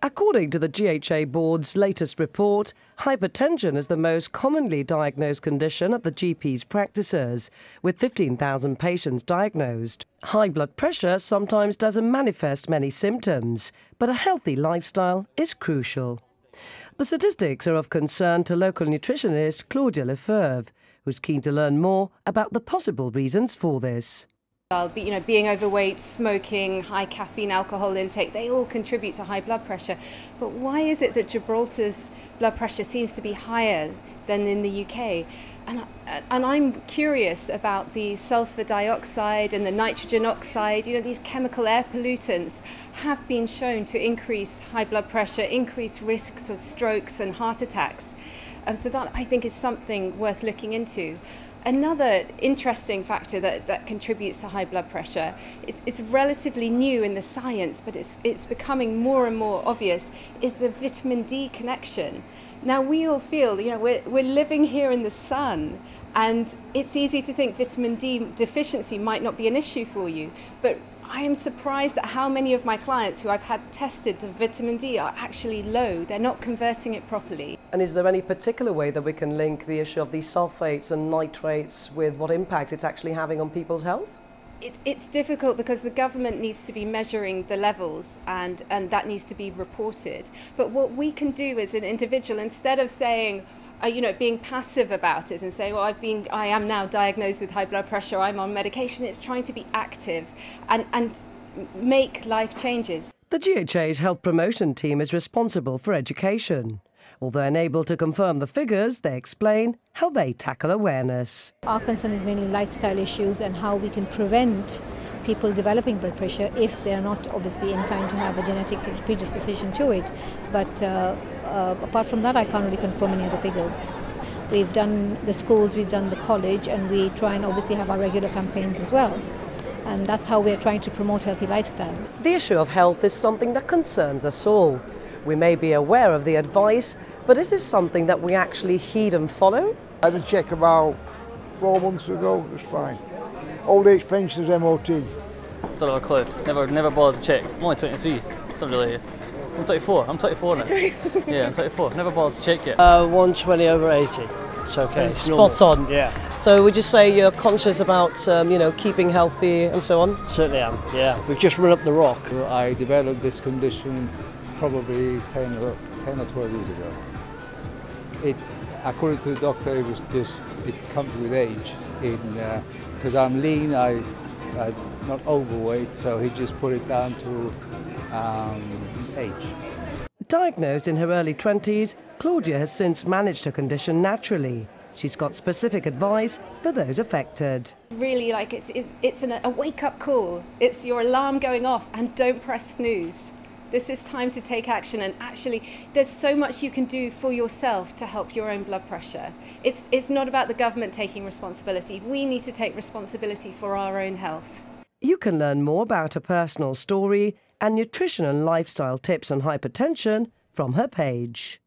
According to the GHA Board's latest report, hypertension is the most commonly diagnosed condition at the GP's practices, with 15,000 patients diagnosed. High blood pressure sometimes doesn't manifest many symptoms, but a healthy lifestyle is crucial. The statistics are of concern to local nutritionist Claudia LaFave, who's keen to learn more about the possible reasons for this. Being overweight, smoking, high caffeine, alcohol intake, they all contribute to high blood pressure. But why is it that Gibraltar's blood pressure seems to be higher than in the UK? And I'm curious about the sulfur dioxide and the nitrogen oxide. These chemical air pollutants have been shown to increase high blood pressure, increase risks of strokes and heart attacks. So that, I think, is something worth looking into. Another interesting factor that contributes to high blood pressure, it's relatively new in the science, but it's becoming more and more obvious, is the vitamin D connection. Now, we all feel, we're living here in the sun, and it's easy to think vitamin D deficiency might not be an issue for you, but I am surprised at how many of my clients who I've had tested to vitamin D are actually low. They're not converting it properly. And is there any particular way that we can link the issue of these sulfates and nitrates with what impact it's actually having on people's health? It's difficult because the government needs to be measuring the levels and that needs to be reported. But what we can do as an individual, instead of saying, being passive about it and say, well, I am now diagnosed with high blood pressure, I'm on medication, it's trying to be active and make life changes. The GHA's health promotion team is responsible for education. Although unable to confirm the figures, they explain how they tackle awareness. Our concern is mainly lifestyle issues and how we can prevent people developing blood pressure if they're not obviously inclined to have a genetic predisposition to it. But apart from that, I can't really confirm any of the figures. We've done the schools, we've done the college, and we try and obviously have our regular campaigns as well. And that's how we're trying to promote healthy lifestyle. The issue of health is something that concerns us all. We may be aware of the advice, but is this something that we actually heed and follow? I had a check about 4 months ago, it was fine. Old age pensions, MOT. Don't have a clue. Never bothered to check. I'm only 23. It's not really. I'm 24. I'm 24 now. Yeah, I'm 24. Never bothered to check yet. 120/80. It's okay. It's Spot on. Yeah. So would you say you're conscious about, keeping healthy and so on? Certainly am. Yeah. We've just run up the rock. I developed this condition probably 10 or 12 years ago. According to the doctor, it comes with age. Because I'm lean, I'm not overweight, so he just put it down to age. Diagnosed in her early 20s, Claudia has since managed her condition naturally. She's got specific advice for those affected. Really, it's a wake-up call. It's your alarm going off, and don't press snooze. This is time to take action, and actually there's so much you can do for yourself to help your own blood pressure. It's not about the government taking responsibility. We need to take responsibility for our own health. You can learn more about her personal story and nutrition and lifestyle tips on hypertension from her page.